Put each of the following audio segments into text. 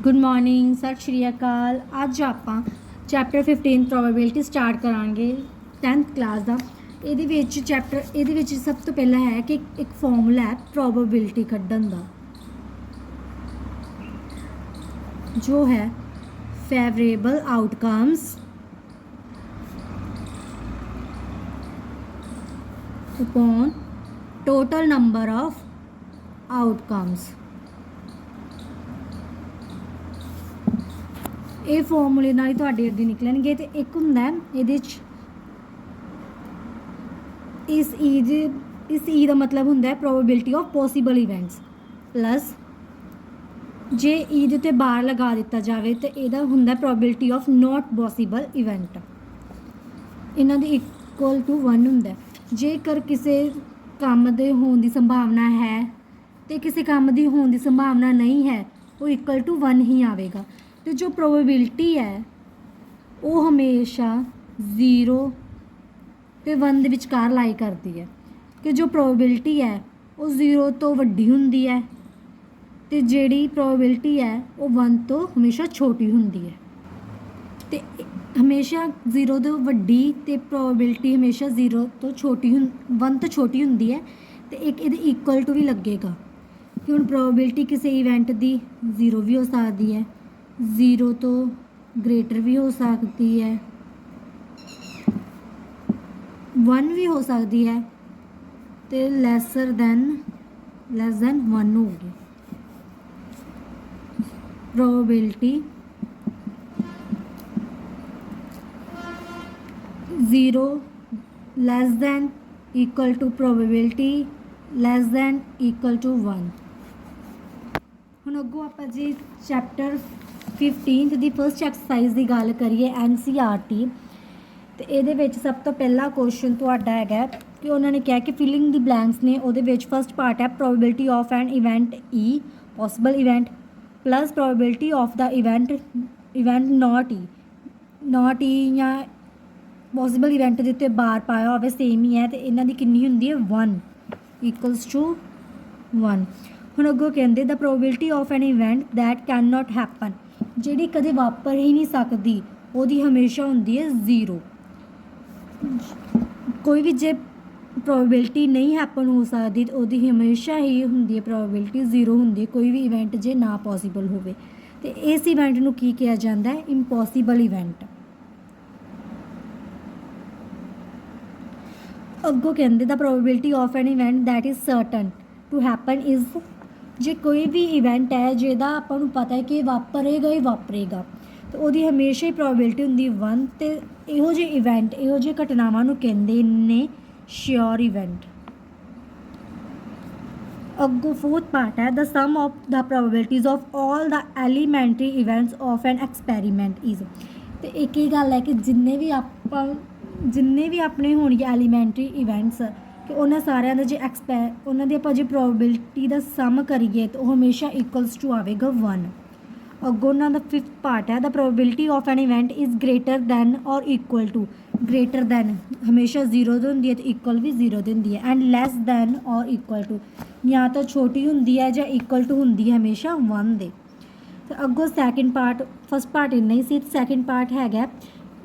Good morning, सत श्री अकाल। अज आप चैप्टर 15 प्रोबेबिलिटी स्टार्ट करांगे 10th क्लास का। ये सब तो पहला है कि एक फॉर्मूला है प्रोबेबिलिटी कढ़न का, जो है favourable outcomes upon total number of outcomes. ये फॉर्मूले नाल तुहाडे अगे निकलणगे। तो एक हुंदा इहदे च इस ई दा मतलब हुंदा है probability of possible events plus जे ई दे उत्ते बार लगा दिता जाए तो इहदा हुंदा probability of not possible event. इन्हां दी इक्वल टू 1 हुंदा है। जेकर किसी काम दे होने की संभावना है तो किसी काम की होने की संभावना नहीं है, वो इक्वल टू 1 ही आएगा। तो जो प्रोबेबिलिटी है वो हमेशा 0 ते 1 दे विचकार लाई करती है कि जो प्रोबेबिलिटी है वो 0 तो वड्डी हुंदी है ते जिहड़ी प्रोबेबिलिटी है वो 1 तो हमेशा छोटी हुंदी है। ते हमेशा 0 तो वड्डी ते प्रोबेबिलिटी हमेशा 0 तो छोटी 1 तो छोटी हुंदी है। तो एक इहदे इक्वल टू भी लगेगा कि हुण प्रोबेबिलिटी किसी इवेंट की 0 भी हो सकती है, 0 तो ग्रेटर भी हो सकती है, 1 भी हो सकती है, तो लेस दैन 1 होगी। Probability 0 less than equal to probability less than equal to 1। हुण अगों आपां जी चैप्टर 15 की फर्स्ट एक्सरसाइज की गल करिए NCERT। तो ये सब तो पहला क्वेश्चन तुहाडा है कि उन्होंने कहा कि फिलिंग द ब्लैंक्स ने वो फर्स्ट पार्ट है probability of an event E possible event plus probability of the event not E या पॉसिबल इवेंट के उत्ते बार पाया हो सेम ही है। तो इन्हों की कितनी होंगी है 1 इक्वल्स टू 1। हुण अगों कहते the probability of an event that can not happen, जिहड़ी कदे वापर ही नहीं सकती, वो हमेशा होंगी है 0। कोई भी जे प्रोबेबिलिटी नहीं हैपन हो सकती तो वो हमेशा ही होंगी है प्रोबेबिलिटी 0 होंगी, कोई भी इवेंट जे ना पॉसीबल होवे। तो इस इवेंट नूं की कहा जाता है इंपॉसीबल इवेंट। अगों कहते the probability of an event that is certain to happen is, जे कोई भी इवेंट है जिहदा आपां नूं पता है कि वापरेगा ही वापरेगा तो वो हमेशा ही प्रोबेबिलिटी होंगी 1। तो इहो जे इवेंट इहो जे घटनावां नूं कहंदे ने श्योर इवेंट। अगों फोर्थ पार्ट है the sum of the probabilities of all the elementary events of an experiment is. तो एक ही गल है कि जिन्ने भी अपने होणगे एलीमेंट्री इवेंट्स कि उन्होंने सारिਆਂ ਦਾ जे उन्हों की ਆਪਾਂ जे प्रोबेबिलिटी का सम करिए तो हमेशा इक्वल्स टू आएगा 1। अगों उन्होंने फिफ्थ पार्ट है the probability of an event is greater than और इक्वल टू। ग्रेटर दैन हमेशा 0 तो होंगी है तो इक्वल भी 0 तो होंगी है। एंड लैस दैन और इक्वल टू या तो छोटी होंगी है या इक्वल टू होंगी है हमेशा 1 दे। तो अगों सैकेंड पार्ट फर्स्ट पार्ट इन्ना ही सी। सैकेंड पार्ट है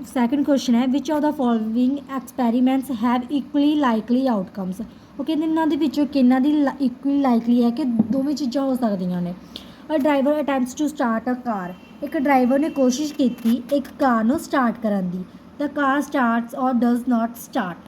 सैकेंड क्वेश्चन है which of the following experiments have equally likely outcomes. वो कहते इन्हों के किन्ना दी इक्वली लाइकली है कि दोवें चीज़ां हो सकदियां ने। A driver attempts to start a car, एक ड्राइवर ने कोशिश की एक कार नूं स्टार्ट करन दी। The car starts or does not start.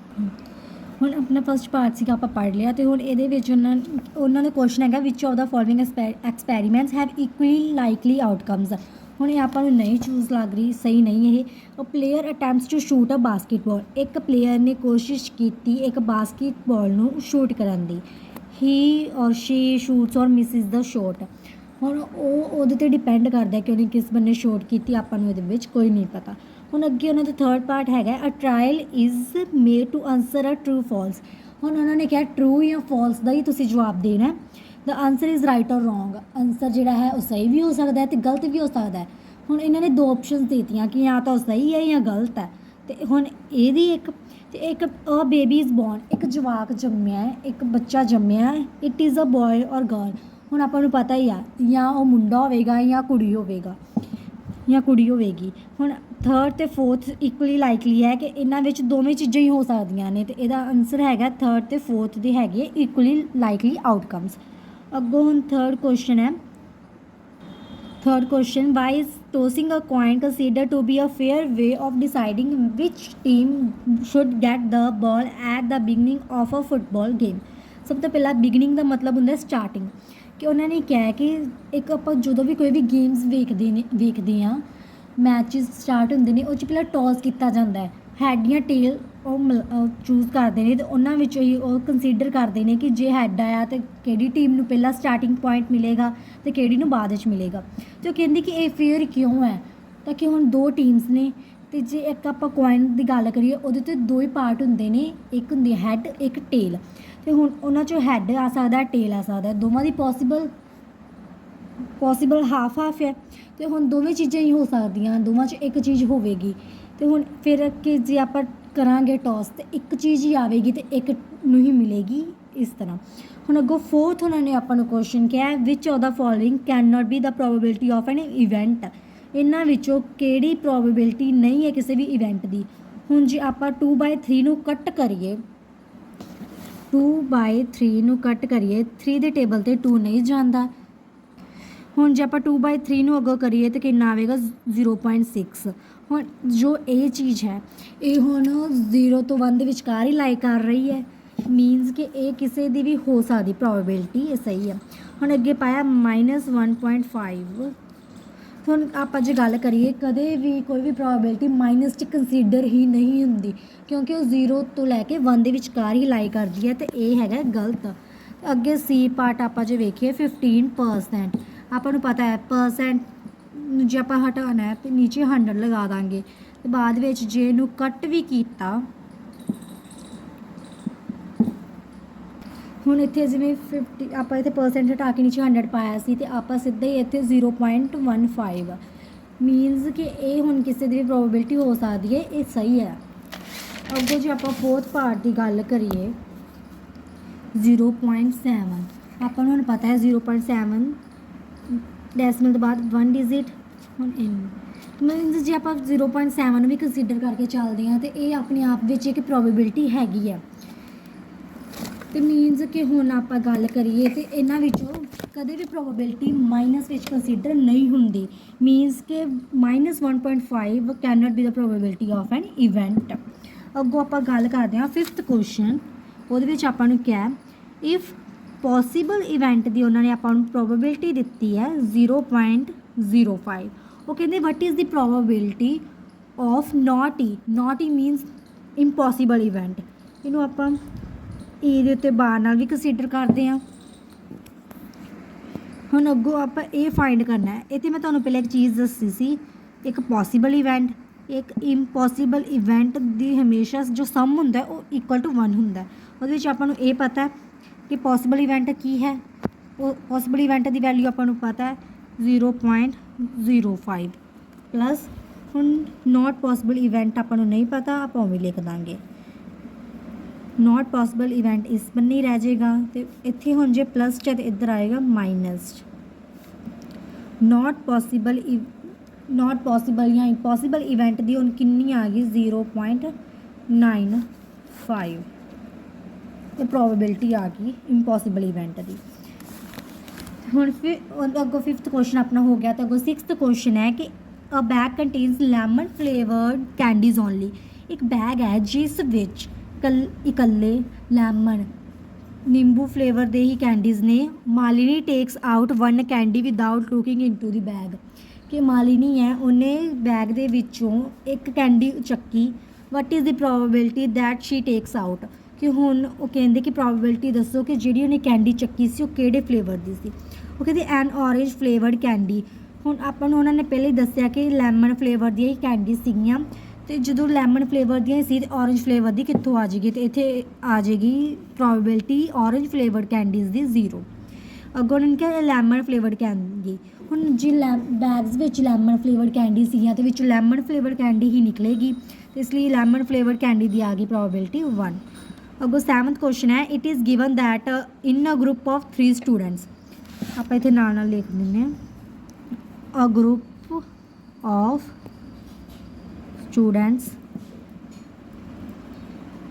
हुण अपना फर्स्ट पार्ट सीगा आपां पढ़ लिया। तो हुण इहदे विच उन्होंने क्वेश्चन है which of the following experiments have equally likely outcomes. हुण ये आपां नूं नहीं चूज़ लग रही, सही नहीं है। A player attempts to shoot a basketball, एक प्लेयर ने कोशिश की एक बास्केटबॉल नूं शूट करन दी। ही और शी शूट्स और मिसिज द शॉट। हुण ਉਹਦੇ ਤੇ डिपेंड करता है कि उन्हें किस बन्ने शॉट की, आपां नूं इहदे विच कोई नहीं पता। हुण अगे उन्होंने थर्ड पार्ट है a trial is made to answer a true false. हुण उन्होंने कहा ट्रू या फॉल्स का ही तुसीं जवाब देना है। द आंसर इज़ राइट और रॉन्ग, आंसर जिहड़ा है वह सही भी हो सकता है तो गलत भी हो सकता है। हुण इन्होंने 2 ऑप्शन देतियां कि या तो सही है या गलत है। तो हुण इहदी एक अ बेबी इज़ बॉर्न, एक जवाक जम्मिया है, एक बच्चा जम्मिया है। इट इज़ अ बॉय और गर्ल। ਹੁਣ ਆਪਾਂ ਨੂੰ ਪਤਾ ਹੀ ਆ ਜਾਂ ਉਹ ਮੁੰਡਾ ਹੋਵੇਗਾ ਜਾਂ ਕੁੜੀ ਹੋਵੇਗੀ। ਹੁਣ ਥਰਡ ਤੇ ਫੋਰਥ ਇਕੁਅਲੀ ਲਾਈਕਲੀ ਹੈ ਕਿ ਇਹਨਾਂ ਵਿੱਚ ਦੋਵੇਂ ਚੀਜ਼ਾਂ ਹੀ ਹੋ ਸਕਦੀਆਂ ਨੇ, ਤੇ ਇਹਦਾ ਆਨਸਰ ਹੈਗਾ ਥਰਡ ਤੇ ਫੋਰਥ ਦੇ ਹੈਗੇ ਇਕੁਅਲੀ ਲਾਈਕਲੀ ਆਊਟਕਮਸ। ਅੱਗੋਂ ਹੁਣ third question why is tossing a coin considered to be a fair way of deciding which team should get the ball at the beginning of a football game। ਸਭ ਤੋਂ ਪਹਿਲਾਂ beginning ਦਾ ਮਤਲਬ ਹੁੰਦਾ starting, ਕਿ ਉਹਨਾਂ ਨੇ ਕਿਹਾ ਕਿ ਇੱਕ ਆਪਾਂ ਜਦੋਂ ਵੀ ਕੋਈ ਵੀ ਗੇਮਸ ਵੇਖਦੇ ਹਾਂ, ਮੈਚਿਸ ਸਟਾਰਟ ਹੁੰਦੇ ਨੇ, ਉਹ 'ਚ ਪਹਿਲਾਂ ਟੌਸ ਕੀਤਾ ਜਾਂਦਾ ਹੈ, ਹੈਡ ਜਾਂ ਟੇਲ ਉਹ ਚੂਜ਼ ਕਰਦੇ ਨੇ, ਅਤੇ ਉਹਨਾਂ ਵਿੱਚੋਂ ਹੀ ਉਹ ਕੰਸੀਡਰ ਕਰਦੇ ਨੇ ਕਿ ਜੇ ਹੈਡ ਆਇਆ ਤਾਂ ਕਿਹੜੀ ਟੀਮ ਨੂੰ ਪਹਿਲਾਂ ਸਟਾਰਟਿੰਗ ਪੁਆਇੰਟ ਮਿਲੇਗਾ ਅਤੇ ਕਿਹੜੀ ਨੂੰ ਬਾਅਦ ਵਿੱਚ ਮਿਲੇਗਾ। ਅਤੇ ਉਹ ਕਹਿੰਦੇ ਕਿ ਇਹ ਫੇਅਰ ਕਿਉਂ ਹੈ, ਤਾਂ ਕਿ ਹੁਣ ਦੋ ਟੀਮਸ ਨੇ, ਅਤੇ ਜੇ ਇੱਕ ਆਪਾਂ ਕੁਆਇਨ ਦੀ ਗੱਲ ਕਰੀਏ ਉਹਦੇ 'ਤੇ ਦੋ ਹੀ ਪਾਰਟ ਹੁੰਦੇ ਨੇ, ਇੱਕ ਹੁੰਦੀ ਹੈਡ ਇੱਕ ਟੇਲ, ਅਤੇ ਹੁਣ ਉਹਨਾਂ 'ਚੋਂ ਹੈਡ ਆ ਸਕਦਾ ਟੇਲ ਆ ਸਕਦਾ, ਦੋਵਾਂ ਦੀ ਪੋਸੀਬਲ ਹਾਫ ਹੈ, ਅਤੇ ਹੁਣ ਦੋਵੇਂ ਚੀਜ਼ਾਂ ਹੀ ਹੋ ਸਕਦੀਆਂ, ਦੋਵਾਂ 'ਚ ਇੱਕ ਚੀਜ਼ ਹੋਵੇਗੀ। ਅਤੇ ਹੁਣ ਫਿਰ ਕਿ ਜੇ ਆਪਾਂ ਕਰਾਂਗੇ ਟੌਸ ਤਾਂ ਇੱਕ ਚੀਜ਼ ਹੀ ਆਵੇਗੀ ਅਤੇ ਇੱਕ ਨੂੰ ਹੀ ਮਿਲੇਗੀ, ਇਸ ਤਰ੍ਹਾਂ। ਹੁਣ ਅੱਗੋਂ ਫੋਰਥ ਉਹਨਾਂ ਨੇ ਆਪਾਂ ਨੂੰ ਕੁਐਸਚਨ ਕਿਹਾ which of the following can not be the probability of N event. ਇਹਨਾਂ ਵਿੱਚੋਂ ਕਿਹੜੀ ਪ੍ਰੋਬੇਬਿਲਿਟੀ ਨਹੀਂ ਹੈ ਕਿਸੇ ਵੀ ਇਵੈਂਟ ਦੀ। ਹੁਣ ਜੇ ਆਪਾਂ 2/3 ਨੂੰ ਕੱਟ ਕਰੀਏ 3 ਦੇ ਟੇਬਲ 'ਤੇ 2 ਨਹੀਂ ਜਾਂਦਾ। ਹੁਣ ਜੇ ਆਪਾਂ 2/3 ਨੂੰ ਅੱਗੋਂ ਕਰੀਏ ਤਾਂ ਕਿੰਨਾ ਆਵੇਗਾ 0.6। ਹੁਣ ਜੋ ਇਹ ਚੀਜ਼ ਹੈ ਇਹ ਹੁਣ 0 ਤੋਂ 1 ਦੇ ਵਿਚਕਾਰ ਹੀ ਲਾਈ ਕਰ ਰਹੀ ਹੈ, ਮੀਨਸ ਕਿ ਇਹ ਕਿਸੇ ਦੀ ਵੀ ਹੋ ਸਕਦੀ ਪ੍ਰੋਬੇਬਿਲਿਟੀ, ਇਹ ਸਹੀ ਹੈ। ਹੁਣ ਅੱਗੇ ਪਾਇਆ -1.5। ਹੁਣ ਆਪਾਂ ਜੇ ਗੱਲ ਕਰੀਏ ਕਦੇ ਵੀ ਕੋਈ ਵੀ ਪ੍ਰੋਬੇਬਿਲਿਟੀ ਮਾਈਨਸ 'ਚ ਕੰਸੀਡਰ ਹੀ ਨਹੀਂ ਹੁੰਦੀ, ਕਿਉਂਕਿ ਉਹ 0 ਤੋਂ ਲੈ ਕੇ 1 ਦੇ ਵਿਚਕਾਰ ਹੀ ਲਾਈ ਕਰਦੀ ਹੈ, ਅਤੇ ਇਹ ਹੈਗਾ ਗਲਤ। ਅੱਗੇ ਸੀ ਪਾਰਟ ਆਪਾਂ ਜੇ ਵੇਖੀਏ 15%, ਆਪਾਂ ਨੂੰ ਪਤਾ ਹੈ ਪਰਸੈਂਟ ਜੇ ਆਪਾਂ ਹਟਾਉਣਾ ਹੈ ਤਾਂ ਨੀਚੇ 100 ਲਗਾ ਦਾਂਗੇ, ਅਤੇ ਬਾਅਦ ਵਿੱਚ ਜੇ ਇਹਨੂੰ ਕੱਟ ਵੀ ਕੀਤਾ, ਹੁਣ ਇੱਥੇ ਜਿਵੇਂ 50 ਆਪਾਂ ਇੱਥੇ ਪਰਸੈਂਟ ਹਟਾ ਕੇ ਨੀਚੇ 100 ਪਾਇਆ ਸੀ, ਅਤੇ ਆਪਾਂ ਸਿੱਧਾ ਹੀ ਇੱਥੇ 0.15 ਮੀਨਸ ਕਿ ਇਹ ਹੁਣ ਕਿਸੇ ਦੀ ਵੀ ਪ੍ਰੋਬੇਬਿਲਿਟੀ ਹੋ ਸਕਦੀ ਹੈ, ਇਹ ਸਹੀ ਹੈ। ਅੱਗੋਂ ਜੇ ਆਪਾਂ ਫੋਰਥ ਪਾਰਟ ਦੀ ਗੱਲ ਕਰੀਏ 0.7, ਆਪਾਂ ਨੂੰ ਹੁਣ ਪਤਾ ਹੈ 0.7 ਡੈਸੀਮਲ ਤੋਂ ਬਾਅਦ 1 ਡਿਜਿਟ। ਹੁਣ ਮੀਨਸ ਜੇ ਆਪਾਂ 0.7 ਨੂੰ ਵੀ ਕੰਸੀਡਰ ਕਰਕੇ ਚੱਲਦੇ ਹਾਂ ਤਾਂ ਇਹ ਆਪਣੇ ਆਪ ਵਿੱਚ ਇੱਕ ਪ੍ਰੋਬੇਬਿਲਿਟੀ ਹੈਗੀ ਹੈ। ਅਤੇ ਮੀਨਸ ਕਿ ਹੁਣ ਆਪਾਂ ਗੱਲ ਕਰੀਏ ਤਾਂ ਇਹਨਾਂ ਵਿੱਚੋਂ ਕਦੇ ਵੀ ਪ੍ਰੋਬੇਬਿਲਿਟੀ ਮਾਈਨਸ ਵਿੱਚ ਕੰਸੀਡਰ ਨਹੀਂ ਹੁੰਦੀ, ਮੀਨਸ ਕਿ -1.5 can not be the probability of N event. ਅੱਗੋਂ ਆਪਾਂ ਗੱਲ ਕਰਦੇ ਹਾਂ 5th ਕੁਐਸਚਨ, ਉਹਦੇ ਵਿੱਚ ਆਪਾਂ ਨੂੰ ਕਿਹਾ ਇਫ ਪੋਸੀਬਲ ਇਵੈਂਟ ਦੀ ਉਹਨਾਂ ਨੇ ਆਪਾਂ ਨੂੰ ਪ੍ਰੋਬੇਬਿਲਿਟੀ ਦਿੱਤੀ ਹੈ 0.05। ਉਹ ਕਹਿੰਦੇ what is the probability of not E means impossible event. ਇਹਨੂੰ ਆਪਾਂ ਈ ਦੇ ਉੱਤੇ ਬਾਰ ਨਾਲ ਵੀ ਕੰਸੀਡਰ ਕਰਦੇ ਹਾਂ। ਹੁਣ ਅੱਗੋਂ ਆਪਾਂ ਇਹ ਫਾਈਂਡ ਕਰਨਾ ਹੈ, ਇਹ 'ਤੇ ਮੈਂ ਤੁਹਾਨੂੰ ਪਹਿਲਾਂ ਇੱਕ ਚੀਜ਼ ਦੱਸੀ ਸੀ, ਇੱਕ ਪੋਸੀਬਲ ਇਵੈਂਟ ਇੱਕ ਇੰਪੋਸੀਬਲ ਇਵੈਂਟ ਦੀ ਹਮੇਸ਼ਾ ਜੋ ਸਮ ਹੁੰਦਾ ਉਹ ਇਕੁਅਲ ਟੂ 1 ਹੁੰਦਾ। ਉਹਦੇ ਵਿੱਚ ਆਪਾਂ ਨੂੰ ਇਹ ਪਤਾ ਕਿ ਪੋਸੀਬਲ ਇਵੈਂਟ ਕੀ ਹੈ, ਉਹ ਪੋਸੀਬਲ ਇਵੈਂਟ ਦੀ ਵੈਲਿਊ ਆਪਾਂ ਨੂੰ ਪਤਾ ਹੈ 0.05 ਪਲੱਸ। ਹੁਣ ਨਾਟ ਪੋਸੀਬਲ ਇਵੈਂਟ ਆਪਾਂ ਨੂੰ ਨਹੀਂ ਪਤਾ, ਆਪਾਂ ਉਵੇਂ ਲਿਖ ਦਾਂਗੇ ਨਾਟ ਪੋਸੀਬਲ ਇਵੈਂਟ ਇਸ ਬੰਨੇ ਹੀ ਰਹਿ ਜਾਏਗਾ, ਅਤੇ ਇੱਥੇ ਹੁਣ ਜੇ ਪਲੱਸ 'ਚ ਤਾਂ ਇੱਧਰ ਆਏਗਾ ਮਾਈਨਸ। ਨਾਟ ਪੋਸੀਬਲ ਜਾਂ ਇੰਪੋਸੀਬਲ ਇਵੈਂਟ ਦੀ ਹੁਣ ਕਿੰਨੀ ਆ ਗਈ 0.95, ਇਹ ਪ੍ਰੋਬੇਬਿਲਿਟੀ ਆ ਗਈ ਇੰਪੋਸੀਬਲ ਇਵੈਂਟ ਦੀ। ਹੁਣ ਫਿਰ ਅੱਗੋਂ 5th ਕੁਐਸਚਨ ਆਪਣਾ ਹੋ ਗਿਆ, ਤਾਂ ਅੱਗੋਂ 6th ਕੁਐਸਚਨ ਹੈ ਕਿ a bag contains lemon flavoured candies only. ਇੱਕ ਬੈਗ ਹੈ ਜਿਸ ਵਿੱਚ ਇਕੱਲੇ ਲੈਮਨ ਨਿੰਬੂ ਫਲੇਵਰ ਦੇ ਹੀ ਕੈਂਡੀਜ਼ ਨੇ। Malini takes out 1 candy without looking into ਦੀ ਬੈਗ, ਕਿ ਮਾਲਿਨੀ ਹੈ ਉਹਨੇ ਬੈਗ ਦੇ ਵਿੱਚੋਂ ਇੱਕ ਕੈਂਡੀ ਚੱਕੀ, ਵਟ is the probability that Shri takes out. ਕਿ ਹੁਣ ਉਹ ਕਹਿੰਦੇ ਕਿ ਪ੍ਰੋਬੇਬਿਲਿਟੀ ਦੱਸੋ ਕਿ ਜਿਹੜੀ ਉਹਨੇ ਕੈਂਡੀ ਚੱਕੀ ਸੀ ਉਹ ਕਿਹੜੇ ਫਲੇਵਰ ਦੀ ਸੀ। ਉਹ ਕਹਿੰਦੇ ਐਨ ਔਰੇਂਜ ਫਲੇਵਰਡ ਕੈਂਡੀ। ਹੁਣ ਆਪਾਂ ਨੂੰ ਉਹਨਾਂ ਨੇ ਪਹਿਲੇ ਹੀ ਦੱਸਿਆ ਕਿ ਲੈਮਨ ਫਲੇਵਰ ਦੀਆਂ ਹੀ ਕੈਂਡੀ ਸੀਗੀਆਂ, ਅਤੇ ਜਦੋਂ ਲੈਮਨ ਫਲੇਵਰ ਦੀਆਂ ਸੀ ਤਾਂ ਔਰੇਂਜ ਫਲੇਵਰ ਦੀ ਕਿੱਥੋਂ ਆ ਜਾਏਗੀ, ਅਤੇ ਇੱਥੇ ਆ ਜਾਏਗੀ ਪ੍ਰੋਬੇਬਿਲਿਟੀ ਔਰੇਂਜ ਫਲੇਵਰਡ ਕੈਂਡੀਜ਼ ਦੀ 0। ਅੱਗੋਂ ਉਹਨਾਂ ਨੇ ਕਿਹਾ ਲੈਮਨ ਫਲੇਵਰਡ ਕੈਂਡੀ। ਹੁਣ ਜੇ ਬੈਗਸ ਵਿੱਚ ਲੈਮਨ ਫਲੇਵਰਡ ਕੈਂਡੀ ਸੀਗੀਆਂ ਅਤੇ ਵਿੱਚ ਲੈਮਨ ਫਲੇਵਰਡ ਕੈਂਡੀ ਹੀ ਨਿਕਲੇਗੀ, ਅਤੇ ਇਸ ਲਈ ਲੈਮਨ ਫਲੇਵਰਡ ਕੈਂਡੀ ਦੀ ਆ ਗਈ ਪ੍ਰੋਬੇਬਿਲਿਟੀ 1। ਅੱਗੋਂ 7th ਕੁਐਸਚਨ ਹੈ it is given that in a group of 3 students. ਆਪਾਂ ਇੱਥੇ ਨਾਲ ਨਾਲ ਲਿਖ ਦਿੰਦੇ ਹਾਂ, ਅ group of students,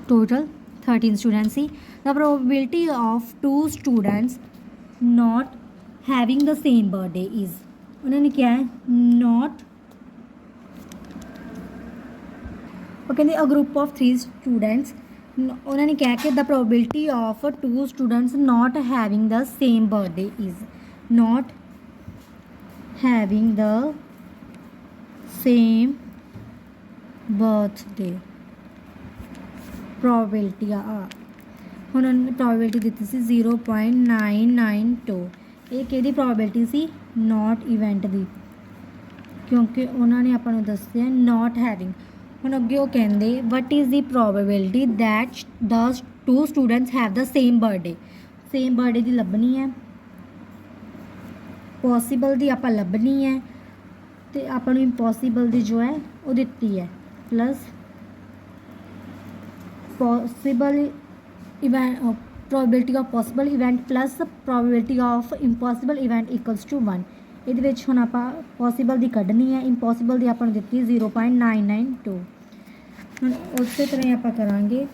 total 13 students ਸੀ। the probability of 2 students not having the same birthday is, ਉਹਨਾਂ ਨੇ ਕਿਹਾ ਹੈ not, ਉਹ ਕਹਿੰਦੇ a group of 3 students, ਉਹਨਾਂ ਨੇ ਕਿਹਾ ਕਿ the probability of 2 students not having the same birthday is, not having the same birthday probability ਆ ਹੁਣ ਉਹਨਾਂ ਨੇ ਪ੍ਰੋਬੇਬਿਲਿਟੀ ਦਿੱਤੀ ਸੀ 0.992, ਇਹ ਕਿਹਦੀ ਪ੍ਰੋਬੇਬਿਲਿਟੀ ਸੀ, ਨੋਟ ਇਵੈਂਟ ਦੀ, ਕਿਉਂਕਿ ਉਹਨਾਂ ਨੇ ਆਪਾਂ ਨੂੰ ਦੱਸਿਆ ਨੋਟ ਹੈਵਿੰਗ। ਹੁਣ ਅੱਗੇ ਉਹ ਕਹਿੰਦੇ what is the probability that the 2 students have the same birthday, same birthday ਦੀ ਲੱਭਣੀ ਹੈ, ਪੋਸੀਬਲ ਦੀ ਆਪਾਂ ਲੱਭਣੀ ਹੈ, ਅਤੇ ਆਪਾਂ ਨੂੰ ਇੰਪੋਸੀਬਲ ਦੀ ਜੋ ਹੈ ਉਹ ਦਿੱਤੀ ਹੈ, plus possible event, probability of possible event plus probability of impossible event equals to 1। ਇਹਦੇ ਵਿੱਚ ਹੁਣ ਆਪਾਂ ਪੋਸੀਬਲ ਦੀ ਕੱਢਣੀ ਹੈ, ਇੰਪੋਸੀਬਲ ਦੀ ਆਪਾਂ ਨੂੰ ਦਿੱਤੀ 0.992। ਹੁਣ ਉਸੇ ਤਰ੍ਹਾਂ ਹੀ ਆਪਾਂ ਕਰਾਂਗੇ,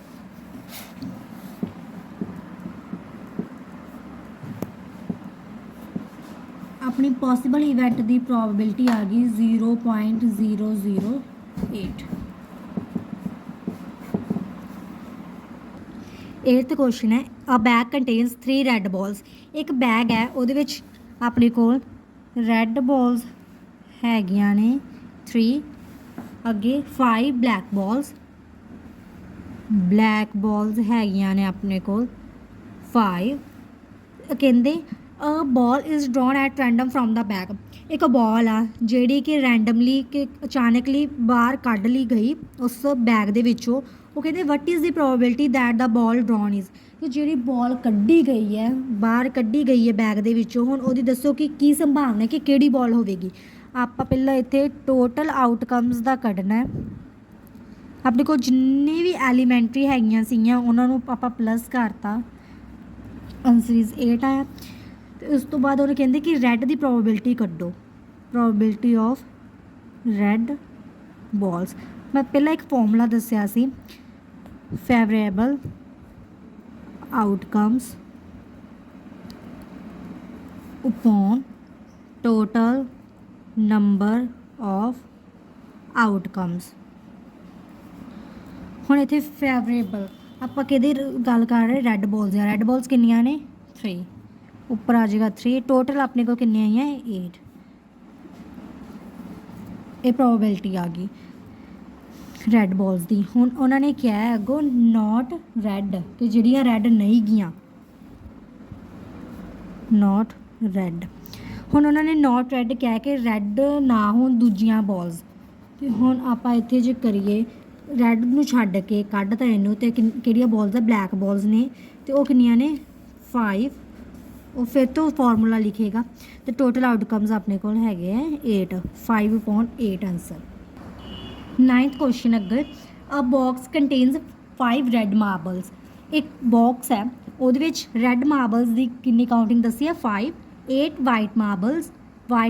ਆਪਣੀ ਪੋਸੀਬਲ ਇਵੈਂਟ ਦੀ ਪ੍ਰੋਬੇਬਿਲਿਟੀ ਆ ਗਈ 0.008। 8th ਕੁਐਸਚਨ ਹੈ, ਅ ਬੈਗ ਕੰਟੇਨਸ 3 ਰੈੱਡ ਬਾਲਸ, ਇੱਕ ਬੈਗ ਹੈ ਉਹਦੇ ਵਿੱਚ ਆਪਣੇ ਕੋਲ ਰੈੱਡ ਬਾਲਸ ਹੈਗੀਆਂ ਨੇ 3, ਅੱਗੇ 5 ਬਲੈਕ ਬਾਲਸ ਹੈਗੀਆਂ ਨੇ ਆਪਣੇ ਕੋਲ 5। ਕਹਿੰਦੇ a ball is drawn at random from the bag, ਇੱਕ ਬਾਲ ਆ ਜਿਹੜੀ ਕਿ ਰੈਂਡਮਲੀ ਕਿ ਅਚਾਨਕਲੀ ਬਾਹਰ ਕੱਢ ਲਈ ਗਈ ਉਸ ਬੈਗ ਦੇ ਵਿੱਚੋਂ। ਉਹ ਕਹਿੰਦੇ what is the probability that the ball drawn is, ਕਿ ਜਿਹੜੀ ਬਾਲ ਕੱਢੀ ਗਈ ਹੈ, ਬਾਹਰ ਕੱਢੀ ਗਈ ਹੈ ਬੈਗ ਦੇ ਵਿੱਚੋਂ, ਹੁਣ ਉਹਦੀ ਦੱਸੋ ਕਿ ਕੀ ਸੰਭਾਵਨਾ ਕਿ ਕਿਹੜੀ ਬਾਲ ਹੋਵੇਗੀ। ਆਪਾਂ ਪਹਿਲਾਂ ਇੱਥੇ ਟੋਟਲ ਆਊਟਕਮਸ ਦਾ ਕੱਢਣਾ ਹੈ, ਆਪਣੇ ਕੋਲ ਜਿੰਨੇ ਵੀ ਐਲੀਮੈਂਟਰੀ ਹੈਗੀਆਂ ਸੀਗੀਆਂ ਉਹਨਾਂ ਨੂੰ ਆਪਾਂ ਪਲੱਸ ਕਰਤਾ, ਆਨਸਰ ਇਜ਼ 8 ਆਇਆ। ਅਤੇ ਉਸ ਤੋਂ ਬਾਅਦ ਉਹਨੇ ਕਹਿੰਦੇ ਕਿ ਰੈੱਡ ਦੀ ਪ੍ਰੋਬੇਬਿਲਿਟੀ ਕੱਢੋ, ਪ੍ਰੋਬੇਬਿਲਿਟੀ ਆਫ ਰੈੱਡ ਬਾਲਸ। ਮੈਂ ਪਹਿਲਾਂ ਇੱਕ ਫਾਰਮੂਲਾ ਦੱਸਿਆ ਸੀ, favourable outcomes upon total number of outcomes। ਹੁਣ ਇੱਥੇ ਫੇਵਰੇਬਲ ਆਪਾਂ ਕਿਹਦੀ ਗੱਲ ਕਰ ਰਹੇ, ਰੈੱਡ ਬਾਲਸ ਦੀਆਂ। ਰੈੱਡ ਬਾਲਸ ਕਿੰਨੀਆਂ ਨੇ 3, ਉੱਪਰ ਆ ਜਾਏਗਾ 3, ਟੋਟਲ ਆਪਣੇ ਕੋਲ ਕਿੰਨੀਆਂ ਆਈਆਂ 8, ਇਹ ਪ੍ਰੋਬੇਬਿਲਿਟੀ ਆ ਗਈ ਰੈੱਡ ਬਾਲਸ ਦੀ। ਹੁਣ ਉਹਨਾਂ ਨੇ ਕਿਹਾ ਹੈ ਅੱਗੋਂ ਨੋਟ ਰੈੱਡ, ਕਿ ਜਿਹੜੀਆਂ ਰੈੱਡ ਨਹੀਂ ਗੀਆਂ, ਨੋਟ ਰੈੱਡ। ਹੁਣ ਉਹਨਾਂ ਨੇ ਨੋਟ ਰੈੱਡ ਕਹਿ ਕੇ ਰੈੱਡ ਨਾ ਹੋਣ ਦੂਜੀਆਂ ਬਾਲਸ। ਅਤੇ ਹੁਣ ਆਪਾਂ ਇੱਥੇ ਜੇ ਕਰੀਏ ਰੈੱਡ ਨੂੰ ਛੱਡ ਕੇ ਕੱਢ ਤਾਂ ਇਹਨੂੰ, ਅਤੇ ਕਿਹੜੀਆਂ ਬਾਲਸ ਆ, ਬਲੈਕ ਬਾਲਸ ਨੇ, ਅਤੇ ਉਹ ਕਿੰਨੀਆਂ ਨੇ 5। ਉਹ ਫਿਰ ਤੋਂ ਫਾਰਮੂਲਾ ਲਿਖੇਗਾ ਅਤੇ ਟੋਟਲ ਆਊਟਕਮਸ ਆਪਣੇ ਕੋਲ ਹੈਗੇ ਹੈ 8, 5/8 ਆਨਸਰ। 9th ਕੁਐਸਚਨ ਅੱਗੇ, ਅ ਬਾਕਸ ਕੰਟੇਨਸ 5 ਰੈੱਡ ਮਾਰਬਲਸ, ਇੱਕ ਬਾਕਸ ਹੈ ਉਹਦੇ ਵਿੱਚ ਰੈੱਡ ਮਾਰਬਲਸ ਦੀ ਕਿੰਨੀ ਕਾਊਂਟਿੰਗ ਦੱਸੀ ਹੈ 5, 8 white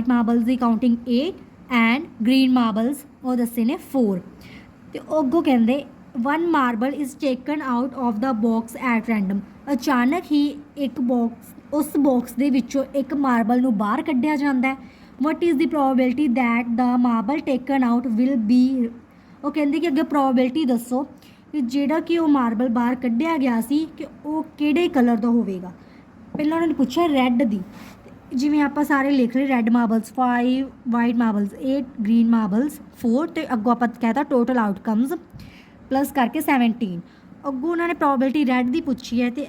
marbles the counting 8 and green marbles ਉਹ ਦੱਸੇ ਨੇ 4। ਅਤੇ ਉਹ ਅੱਗੋਂ ਕਹਿੰਦੇ 1 marble is taken out of the box at random, ਅਚਾਨਕ ਹੀ ਇੱਕ ਬਾਕਸ, ਉਸ ਬਾਕਸ ਦੇ ਵਿੱਚੋਂ ਇੱਕ ਮਾਰਬਲ ਨੂੰ ਬਾਹਰ ਕੱਢਿਆ ਜਾਂਦਾ ਹੈ। ਵਟ is the probability that the marble taken out will be, ਉਹ ਕਹਿੰਦੇ ਕਿ ਅੱਗੇ ਪ੍ਰੋਬੇਬਿਲਿਟੀ ਦੱਸੋ ਕਿ ਜਿਹੜਾ ਕਿ ਉਹ ਮਾਰਬਲ ਬਾਹਰ ਕੱਢਿਆ ਗਿਆ ਸੀ ਕਿ ਉਹ ਕਿਹੜੇ ਕਲਰ ਦਾ ਹੋਵੇਗਾ। ਪਹਿਲਾਂ ਉਹਨਾਂ ਨੇ ਪੁੱਛਿਆ ਰੈੱਡ ਦੀ, ਜਿਵੇਂ ਆਪਾਂ ਸਾਰੇ ਲਿਖ ਲਏ red marbles 5, white marbles 8, green marbles 4, ਅਤੇ ਅੱਗੋਂ ਆਪਾਂ ਕਹਿਤਾ ਟੋਟਲ ਆਊਟਕਮਸ ਪਲੱਸ ਕਰਕੇ 17। ਅੱਗੋਂ ਉਹਨਾਂ ਨੇ ਪ੍ਰੋਬੇਬਿਲਿਟੀ ਰੈੱਡ ਦੀ ਪੁੱਛੀ ਹੈ ਅਤੇ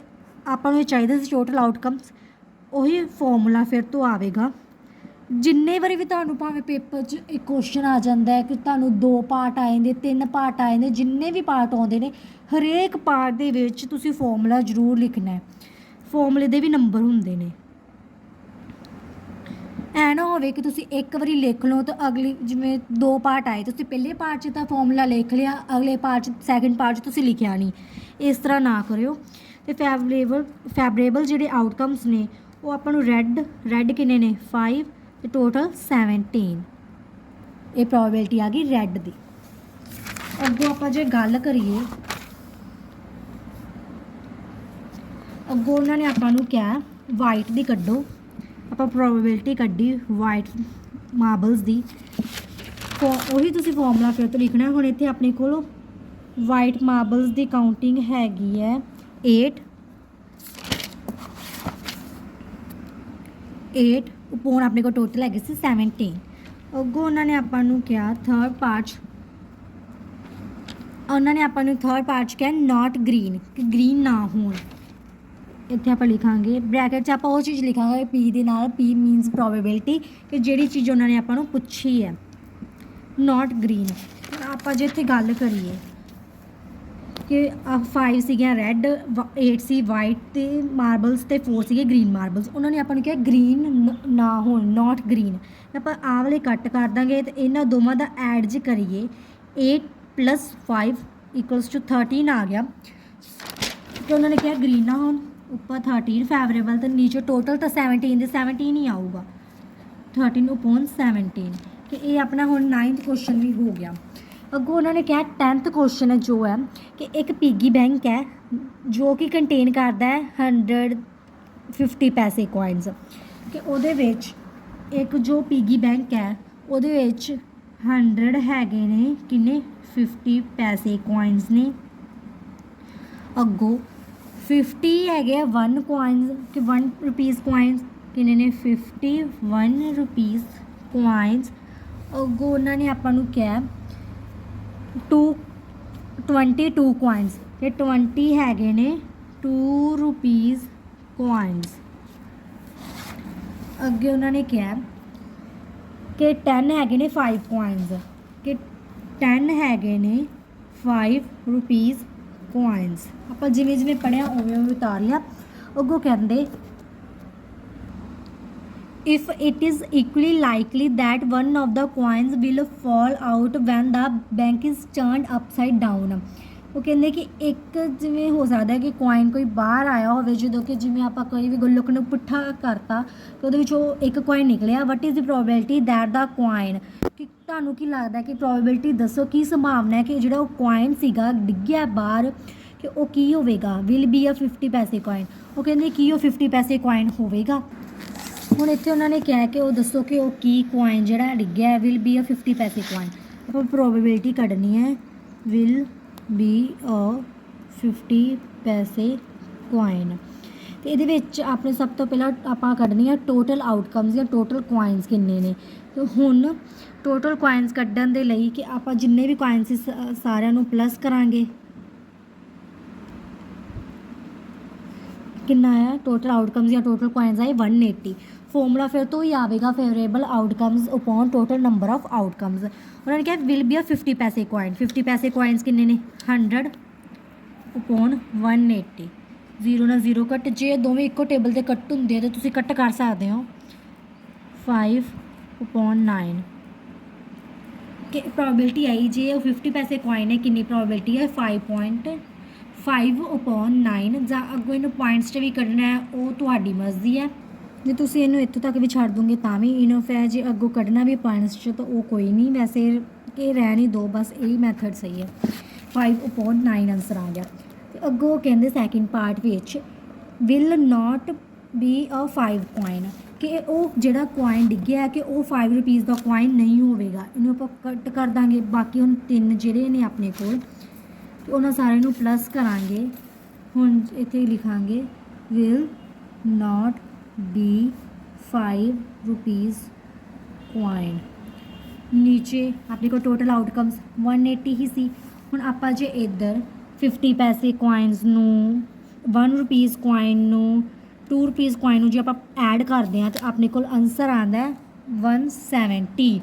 ਆਪਾਂ ਨੂੰ ਇਹ ਚਾਹੀਦਾ ਸੀ ਟੋਟਲ ਆਊਟਕਮਸ। ਉਹੀ ਫਾਰਮੂਲਾ ਫਿਰ ਤੋਂ ਆਵੇਗਾ। ਜਿੰਨੇ ਵਾਰੀ ਵੀ ਤੁਹਾਨੂੰ ਭਾਵੇਂ ਪੇਪਰ 'ਚ ਇੱਕ ਕੁਐਸਚਨ ਆ ਜਾਂਦਾ ਹੈ ਕਿ ਤੁਹਾਨੂੰ 2 ਪਾਰਟ ਆਏ ਨੇ, 3 ਪਾਰਟ ਆਏ ਨੇ, ਜਿੰਨੇ ਵੀ ਪਾਰਟ ਆਉਂਦੇ ਨੇ ਹਰੇਕ ਪਾਰਟ ਦੇ ਵਿੱਚ ਤੁਸੀਂ ਫਾਰਮੂਲਾ ਜ਼ਰੂਰ ਲਿਖਣਾ ਹੈ। ਫਾਰਮੂਲੇ ਦੇ ਵੀ ਨੰਬਰ ਹੁੰਦੇ ਨੇ, ਐ ਨਾ ਹੋਵੇ ਕਿ ਤੁਸੀਂ ਇੱਕ ਵਾਰੀ ਲਿਖ ਲਓ ਤਾਂ ਅਗਲੀ, ਜਿਵੇਂ 2 ਪਾਰਟ ਆਏ ਤੁਸੀਂ ਪਹਿਲੇ ਪਾਰਟ 'ਚ ਤਾਂ ਫਾਰਮੂਲਾ ਲਿਖ ਲਿਆ, ਅਗਲੇ ਪਾਰਟ 'ਚ ਸੈਕਿੰਡ ਪਾਰਟ 'ਚ ਤੁਸੀਂ ਲਿਖਿਆ ਨਹੀਂ, ਇਸ ਤਰ੍ਹਾਂ ਨਾ ਕਰਿਓ। ਅਤੇ ਫੇਵਰੇਬਲ ਜਿਹੜੇ ਆਊਟਕਮਸ ਨੇ ਉਹ ਆਪਾਂ ਨੂੰ ਰੈੱਡ ਕਿੰਨੇ ਨੇ 5 ਤੇ ਟੋਟਲ 17। ਇਹ ਪ੍ਰੋਬੇਬਿਲਿਟੀ ਆ ਗਈ ਰੈੱਡ ਦੀ। ਅੱਗੋਂ ਆਪਾਂ ਜੇ ਗੱਲ ਕਰੀਏ, ਅੱਗੋਂ ਉਹਨਾਂ ਨੇ ਆਪਾਂ ਨੂੰ ਕਿਹਾ ਵਾਈਟ ਦੀ ਕੱਢੋ। ਆਪਾਂ ਪ੍ਰੋਬੇਬਿਲਿਟੀ ਕੱਢੀ ਵਾਈਟ ਮਾਰਬਲਸ ਦੀ। ਉਹੀ ਤੁਸੀਂ ਫਾਰਮੂਲਾ ਫਿਰ ਤੋਂ ਲਿਖਣਾ। ਹੁਣ ਇੱਥੇ ਆਪਣੇ ਕੋਲ ਵਾਈਟ ਮਾਰਬਲਸ ਦੀ ਕਾਊਂਟਿੰਗ ਹੈਗੀ ਹੈ 8 ਉਪੋਨ ਆਪਣੇ ਕੋਲ ਟੋਟਲ ਹੈਗੇ ਸੀ 17। ਅੱਗੋਂ ਉਹਨਾਂ ਨੇ ਆਪਾਂ ਨੂੰ ਕਿਹਾ ਥਰਡ ਪਾਰਟ 'ਚ ਕਿਹਾ ਨਾਟ ਗ੍ਰੀਨ, ਕਿ ਗ੍ਰੀਨ ਨਾ ਹੋਣ। ਇੱਥੇ ਆਪਾਂ ਲਿਖਾਂਗੇ ਬ੍ਰੈਕਟ 'ਚ ਆਪਾਂ ਉਹ ਚੀਜ਼ ਲਿਖਾਂਗੇ ਪੀ ਦੇ ਨਾਲ। ਪੀ ਮੀਨਸ ਪ੍ਰੋਬੇਬਿਲਿਟੀ, ਕਿ ਜਿਹੜੀ ਚੀਜ਼ ਉਹਨਾਂ ਨੇ ਆਪਾਂ ਨੂੰ ਪੁੱਛੀ ਹੈ ਨਾਟ ਗ੍ਰੀਨ। ਆਪਾਂ ਜੇ ਇੱਥੇ ਗੱਲ ਕਰੀਏ ਕਿ 5 ਸੀਗੀਆਂ ਰੈੱਡ, 8 ਸੀ ਵਾਈਟ ਤੇ ਮਾਰਬਲਸ ਤੇ 4 ਸੀਗੇ ਗ੍ਰੀਨ ਮਾਰਬਲਸ। ਉਹਨਾਂ ਨੇ ਆਪਾਂ ਨੂੰ ਕਿਹਾ ਗ੍ਰੀਨ ਨਾ ਹੋਣ, ਨਾਟ ਗ੍ਰੀਨ। ਆਪਾਂ ਆਹ ਵਾਲੇ ਕੱਟ ਕਰ ਦਾਂਗੇ ਤੇ ਇਹਨਾਂ ਦੋਵਾਂ ਦਾ ਐਡ ਜੇ ਕਰੀਏ 8 + 5 = 13 ਆ ਗਿਆ। ਤੇ ਉਹਨਾਂ ਨੇ ਕਿਹਾ ਗ੍ਰੀਨ ਨਾ ਹੋਣ, ਉੱਪਰ 13 ਫੇਵਰੇਬਲ ਤੇ ਨੀਚੇ ਟੋਟਲ ਤਾਂ 17 ਦੇ 17 ਹੀ ਆਊਗਾ 13 ਉਪੋਨ 17। ਕਿ ਇਹ ਆਪਣਾ ਹੁਣ 9th ਕੁਐਸਚਨ ਵੀ ਹੋ ਗਿਆ। ਅੱਗੋਂ ਉਹਨਾਂ ਨੇ ਕਿਹਾ 10th ਕੁਐਸਚਨ ਜੋ ਹੈ ਕਿ ਇੱਕ ਪਿਗੀ ਬੈਂਕ ਹੈ ਜੋ ਕਿ ਕੰਟੇਨ ਕਰਦਾ ਹੈ 150 ਪੈਸੇ ਕੋਇਨਸ। ਕਿ ਉਹਦੇ ਵਿੱਚ ਇੱਕ ਜੋ ਪਿਗੀ ਬੈਂਕ ਹੈ ਉਹਦੇ ਵਿੱਚ 100 ਹੈਗੇ ਨੇ ਕਿੰਨੇ 50 ਪੈਸੇ ਕੋਇਨਸ ਨੇ। ਅੱਗੋਂ 50 ਹੈਗੇ 1 ਕੋਇਨਸ ਕਿ 1 ਰੁਪੀਸ ਕੋਇਨਸ ਕਿੰਨੇ ਨੇ 51 ਰੁਪੀਸ ਕੋਇਨਸ। ਅੱਗੋਂ ਉਹਨਾਂ ਨੇ ਆਪਾਂ ਨੂੰ ਕਿਹਾ 22 ਕੋਇਨਸ ਕਿ 20 ਹੈਗੇ ਨੇ 2 ਰੁਪੀਸ ਕੋਇਨਸ। ਅੱਗੇ ਉਹਨਾਂ ਨੇ ਕਿਹਾ ਕਿ 10 ਹੈਗੇ ਨੇ 5 ਕੋਇਨਸ ਕਿ 10 ਹੈਗੇ ਨੇ 5 ਰੁਪੀਸ ਕੋਇਨਸ। ਆਪਾਂ ਜਿਵੇਂ ਜਿਵੇਂ ਪੜ੍ਹਿਆ ਉਵੇਂ ਉਵੇਂ ਉਤਾਰ ਲਿਆ। ਅੱਗੋਂ ਕਹਿੰਦੇ if it is equally likely that one of the coins will fall out when the bank is turned upside down। ਉਹ ਕਹਿੰਦੇ ਕਿ ਇੱਕ ਜਿਵੇਂ ਹੋ ਸਕਦਾ ਕਿ ਕੋਇਨ ਕੋਈ ਬਾਹਰ ਆਇਆ ਹੋਵੇ, ਜਦੋਂ ਕਿ ਜਿਵੇਂ ਆਪਾਂ ਕੋਈ ਵੀ ਗੁੱਲਕ ਨੂੰ ਪੁੱਠਾ ਕਰਤਾ ਅਤੇ ਉਹਦੇ ਵਿੱਚੋਂ ਇੱਕ ਕੋਇਨ ਨਿਕਲਿਆ। ਵਟ is the probability that the coin, ਕਿ ਤੁਹਾਨੂੰ ਕੀ ਲੱਗਦਾ ਕਿ ਪ੍ਰੋਬੇਬਿਲਿਟੀ ਦੱਸੋ ਕੀ ਸੰਭਾਵਨਾ ਹੈ ਕਿ ਜਿਹੜਾ ਉਹ ਕੋਇਨ ਸੀਗਾ ਡਿੱਗਿਆ ਬਾਹਰ ਕਿ ਉਹ ਕੀ ਹੋਵੇਗਾ। ਵਿਲ ਬੀ ਅ 50 ਪੈਸੇ ਕੋਇਨ। ਉਹ ਕਹਿੰਦੇ ਕੀ ਉਹ 50 ਪੈਸੇ ਕੋਇਨ ਹੋਵੇਗਾ। ਹੁਣ ਇੱਥੇ ਉਹਨਾਂ ਨੇ ਕਿਹਾ ਕਿ ਉਹ ਦੱਸੋ ਕਿ ਉਹ ਕੀ ਕੋਇਨ ਜਿਹੜਾ ਡਿੱਗਿਆ ਵਿਲ ਬੀ ਅ 50 ਪੈਸੇ ਕੋਇਨ। ਆਪਾਂ ਪ੍ਰੋਬੇਬਿਲਿਟੀ ਕੱਢਣੀ ਹੈ ਵਿਲ ਬੀ ਅ 50 ਪੈਸੇ ਕੋਇਨ। ਅਤੇ ਇਹਦੇ ਵਿੱਚ ਆਪਣੇ ਸਭ ਤੋਂ ਪਹਿਲਾਂ ਆਪਾਂ ਕੱਢਣੀ ਆ ਟੋਟਲ ਆਊਟਕਮਸ ਜਾਂ ਟੋਟਲ ਕੋਇਨਸ ਕਿੰਨੇ ਨੇ। ਅਤੇ ਹੁਣ ਟੋਟਲ ਕੋਇਨਸ ਕੱਢਣ ਦੇ ਲਈ ਕਿ ਆਪਾਂ ਜਿੰਨੇ ਵੀ ਕੋਇਨਸ ਸੀ ਸਾਰਿਆਂ ਨੂੰ ਪਲੱਸ ਕਰਾਂਗੇ। ਕਿੰਨਾ ਆਇਆ ਟੋਟਲ ਆਊਟਕਮਸ ਜਾਂ ਟੋਟਲ ਕੋਇਨਸ ਆਏ 180। ਫਾਰਮੂਲਾ ਫਿਰ ਤੋਂ ਹੀ ਆਵੇਗਾ favourable outcomes upon total number of outcomes. ਉਹਨਾਂ ਨੇ ਕਿਹਾ ਵਿਲ ਬੀ ਅ 50 ਪੈਸੇ ਕੋਇਨ। 50 ਪੈਸੇ ਕੋਇਨਸ ਕਿੰਨੇ ਨੇ 100 ਅਪੋਨ 180। 0 ਨਾਲ 0 ਕੱਟ, ਜੇ ਦੋਵੇਂ ਇੱਕੋ ਟੇਬਲ 'ਤੇ ਕੱਟ ਹੁੰਦੇ ਤਾਂ ਤੁਸੀਂ ਕੱਟ ਕਰ ਸਕਦੇ ਹੋ 5 ਅਪੋਨ 9। ਕਿ ਪ੍ਰੋਬੇਬਿਲਿਟੀ ਆਈ ਜੇ ਉਹ 50 ਪੈਸੇ ਕੋਇਨ ਹੈ ਕਿੰਨੀ ਪ੍ਰੋਬੇਬਿਲਿਟੀ ਹੈ 5.5 ਅਪੋਨ 9। ਜਾਂ ਅੱਗੋਂ ਇਹਨੂੰ ਪੁਆਇੰਟਸ 'ਚ ਵੀ ਕੱਢਣਾ ਹੈ ਉਹ ਤੁਹਾਡੀ ਮਰਜ਼ੀ ਹੈ। ਜੇ ਤੁਸੀਂ ਇਹਨੂੰ ਇੱਥੋਂ ਤੱਕ ਵੀ ਛੱਡ ਦੋਗੇ ਤਾਂ ਵੀ ਇਨਫ ਹੈ। ਜੇ ਅੱਗੋਂ ਕੱਢਣਾ ਵੀ ਪੁਆਇੰਟਸ 'ਚ ਤਾਂ ਉਹ ਕੋਈ ਨਹੀਂ, ਵੈਸੇ ਕਿ ਰਹਿਣ ਹੀ ਦਿਓ, ਬਸ ਇਹੀ ਮੈਥਡ ਸਹੀ ਹੈ। 5 ਅਪੋਨ 9 ਆਨਸਰ ਆ ਗਿਆ। ਅਤੇ ਅੱਗੋਂ ਕਹਿੰਦੇ ਸੈਕਿੰਡ ਪਾਰਟ ਵਿੱਚ will not be a 5 coin, ਕਿ ਉਹ ਜਿਹੜਾ ਕੋਇਨ ਡਿੱਗਿਆ ਕਿ ਉਹ 5 ਰੁਪੀਸ ਦਾ ਕੋਇਨ ਨਹੀਂ ਹੋਵੇਗਾ। ਇਹਨੂੰ ਆਪਾਂ ਕੱਟ ਕਰ ਦਾਂਗੇ। ਬਾਕੀ ਹੁਣ 3 ਜਿਹੜੇ ਨੇ ਆਪਣੇ ਕੋਲ ਅਤੇ ਉਹਨਾਂ ਸਾਰਿਆਂ ਨੂੰ ਪਲੱਸ ਕਰਾਂਗੇ। ਹੁਣ ਇੱਥੇ ਲਿਖਾਂਗੇ will not B 5 rupees coin. ਨੀਚੇ ਆਪਣੇ ਕੋਲ ਟੋਟਲ ਆਊਟਕਮਸ 180 ਹੀ ਸੀ। ਹੁਣ ਆਪਾਂ ਜੇ ਇੱਧਰ 50 ਪੈਸੇ ਕੋਇਨਸ ਨੂੰ 1 ਰੁਪੀਸ ਕੋਇਨ ਨੂੰ 2 ਰੁਪੀਸ ਕੋਇਨ ਨੂੰ ਜੇ ਆਪਾਂ ਐਡ ਕਰਦੇ ਹਾਂ ਤਾਂ ਆਪਣੇ ਕੋਲ ਆਨਸਰ ਆਉਂਦਾ 170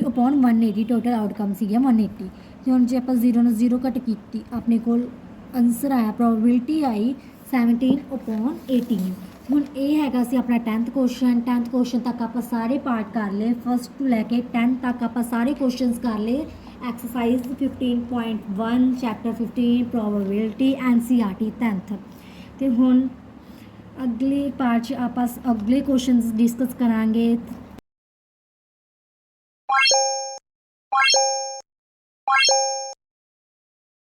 ਅਪੋਨ 180। ਟੋਟਲ ਆਊਟਕਮ ਸੀਗਾ 180। ਅਤੇ ਹੁਣ ਜੇ ਆਪਾਂ 0 ਨਾਲ 0 ਕੱਟ ਕੀਤੀ ਆਪਣੇ ਕੋਲ ਆਨਸਰ ਆਇਆ ਪ੍ਰੋਬੇਬਿਲਿਟੀ ਆਈ 17 ਅਪੋਨ 18। ਹੁਣ ਇਹ ਹੈਗਾ ਸੀ ਆਪਣਾ 10th ਕੁਐਸਚਨ। 10th ਕੁਐਸਚਨ ਤੱਕ ਆਪਾਂ ਸਾਰੇ ਪਾਰਟ ਕਰ ਲਏ। ਫਸਟ ਤੋਂ ਲੈ ਕੇ 10 ਤੱਕ ਆਪਾਂ ਸਾਰੇ ਕੁਐਸਚਨਸ ਕਰ ਲਏ। Exercise 15.1 chapter 15 probability NCERT 10th। ਅਤੇ ਹੁਣ ਅਗਲੇ ਪਾਰਟ 'ਚ ਆਪਾਂ ਅਗਲੇ ਕੁਐਸਚਨਸ ਡਿਸਕਸ ਕਰਾਂਗੇ।